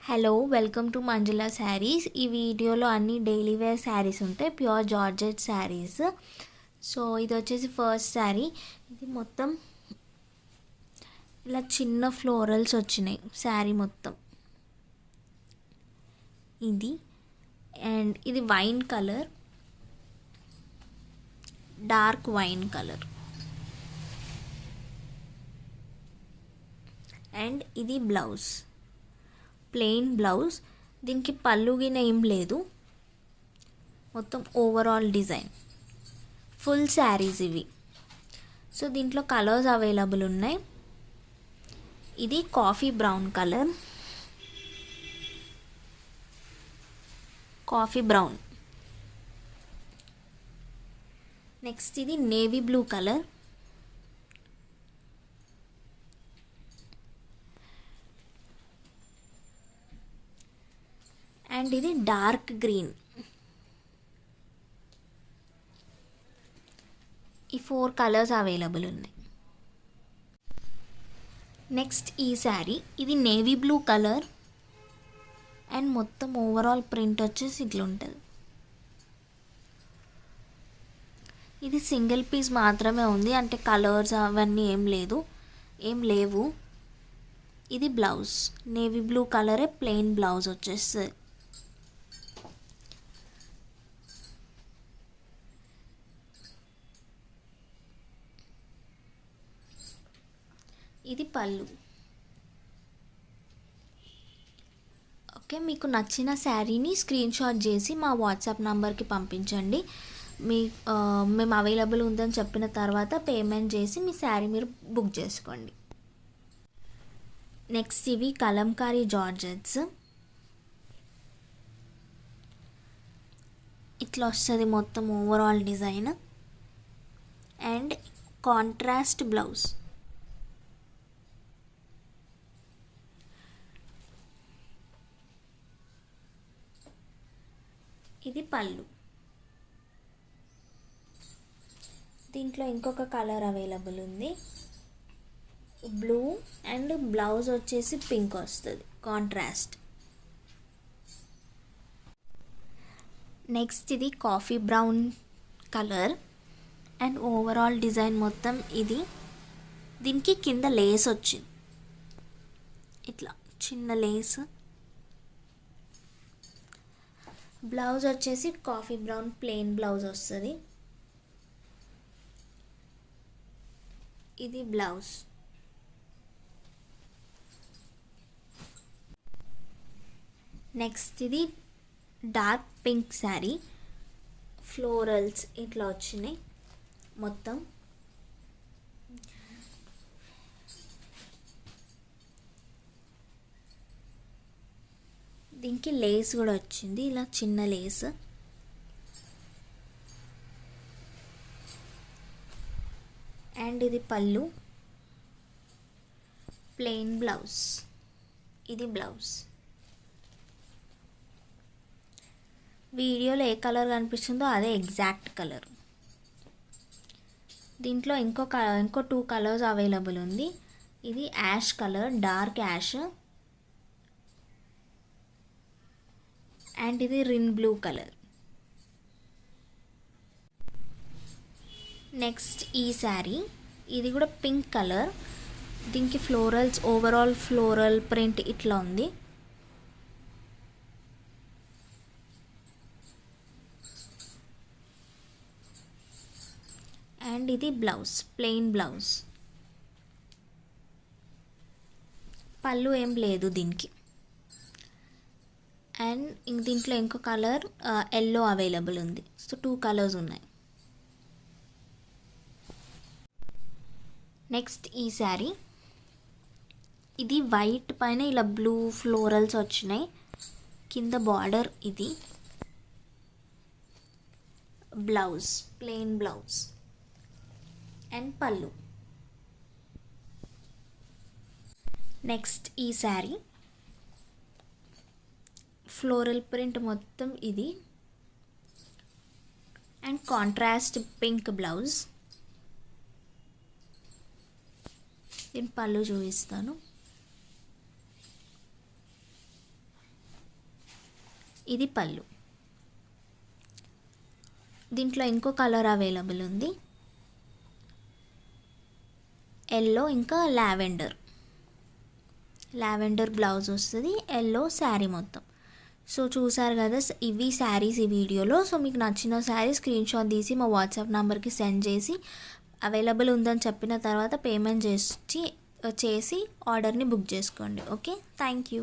Hello welcome to Manjula saris. ఈ వీడియోలో అన్ని డైలీ వేర్ శారీస్ ఉంటాయి, ప్యూర్ జార్జెట్ శారీస్. సో ఇది వచ్చేసి ఫస్ట్ శారీ. ఇది మొత్తం ఇలా చిన్న ఫ్లోరల్స్ వచ్చినాయి శారీ మొత్తం. ఇది అండ్ ఇది wine colour, dark wine colour. And ఇది బ్లౌజ్, ప్లెయిన్ బ్లౌజ్. దీనికి పళ్ళు గిన ఏం లేదు, మొత్తం ఓవరాల్ డిజైన్. ఫుల్ శారీస్ ఇవి. సో దీంట్లో కలర్స్ అవైలబుల్ ఉన్నాయి. ఇది coffee brown colour, coffee brown. Next ఇది నేవీ బ్లూ కలర్, అండ్ ఇది డార్క్ గ్రీన్. ఈ 4 కలర్స్ అవైలబుల్ ఉన్నాయి. నెక్స్ట్ ఈ శారీ, ఇది నేవీ బ్లూ కలర్ అండ్ మొత్తం ఓవరాల్ ప్రింట్ వచ్చేసి ఇట్లా ఉంటుంది. ఇది సింగిల్ పీస్ మాత్రమే ఉంది, అంటే కలర్స్ అవన్నీ ఏం లేవు. ఇది బ్లౌజ్, నేవీ బ్లూ కలరే ప్లెయిన్ బ్లౌజ్ వచ్చేస్తుంది. ఇది పళ్ళు. ఓకే, మీకు నచ్చిన శారీని స్క్రీన్ షాట్ చేసి మా వాట్సాప్ నంబర్కి పంపించండి. మేము అవైలబుల్ ఉందని చెప్పిన తర్వాత పేమెంట్ చేసి మీ శారీ మీరు బుక్ చేసుకోండి. నెక్స్ట్ ఇవి కలంకారీ జార్జెట్స్. ఇట్లా వస్తుంది మొత్తం overall design and contrast blouse. ఇది పళ్ళు. దీంట్లో ఇంకొక కలర్ అవైలబుల్ ఉంది, బ్లూ, అండ్ బ్లౌజ్ వచ్చేసి పింక్ వస్తుంది కాంట్రాస్ట్. నెక్స్ట్ ఇది coffee brown colour and overall design మొత్తం ఇది. దీనికి కింద లేస్ వచ్చింది, ఇట్లా చిన్న లేస్. బ్లౌజ్ వచ్చేసి కాఫీ బ్రౌన్ ప్లెయిన్ బ్లౌజ్ వస్తుంది. ఇది బ్లౌజ్. నెక్స్ట్ ఇది డార్క్ పింక్ శారీ, ఫ్లోరల్స్ ఇట్లా వచ్చినాయి మొత్తం. దీనికి లేస్ కూడా వచ్చింది, ఇలా చిన్న లేస్. అండ్ ఇది పళ్ళు, ప్లెయిన్ బ్లౌజ్. ఇది బ్లౌజ్. వీడియోలో ఏ కలర్ కనిపిస్తుందో అదే ఎగ్జాక్ట్ కలర్. దీంట్లో ఇంకో 2 కలర్స్ అవైలబుల్ ఉంది. ఇది ash colour, dark ash, and ఇది రిన్ బ్లూ కలర్. నెక్స్ట్ ఈ శారీ, ఇది కూడా పింక్ కలర్. దీనికి ఫ్లోరల్స్, ఓవరాల్ ఫ్లోరల్ ప్రింట్ ఇట్లా ఉంది. అండ్ ఇది బ్లౌజ్, ప్లెయిన్ బ్లౌజ్. పళ్ళు ఏం లేదు దీనికి. అండ్ దీంట్లో ఇంకో కలర్ ఎల్లో అవైలబుల్ ఉంది. సో 2 కలర్స్ ఉన్నాయి. నెక్స్ట్ ఈ శారీ, ఇది వైట్ పైన ఇలా బ్లూ ఫ్లోరల్స్ వచ్చినాయి. కింద బార్డర్ ఇది. బ్లౌజ్, ప్లెయిన్ బ్లౌజ్ అండ్ పళ్ళు. నెక్స్ట్ ఈ శారీ, ఫ్లోరల్ ప్రింట్ మొత్తం ఇది అండ్ కాంట్రాస్ట్ పింక్ బ్లౌజ్. దీని పళ్ళు చూపిస్తాను. ఇది పళ్ళు. దీంట్లో ఇంకో కలర్ అవైలబుల్ ఉంది, ఎల్లో ఇంకా లావెండర్ బ్లౌజ్ వస్తుంది, ఎల్లో శారీ మొత్తం. సో చూసారు కదా ఇవి శారీస్ ఈ వీడియోలో. సో మీకు నచ్చిన శారీ స్క్రీన్ షాట్ తీసి మా వాట్సాప్ నెంబర్కి సెండ్ చేసి అవైలబుల్ ఉందని చెప్పిన తర్వాత పేమెంట్ చేసి ఆర్డర్ని బుక్ చేసుకోండి. Okay, thank you.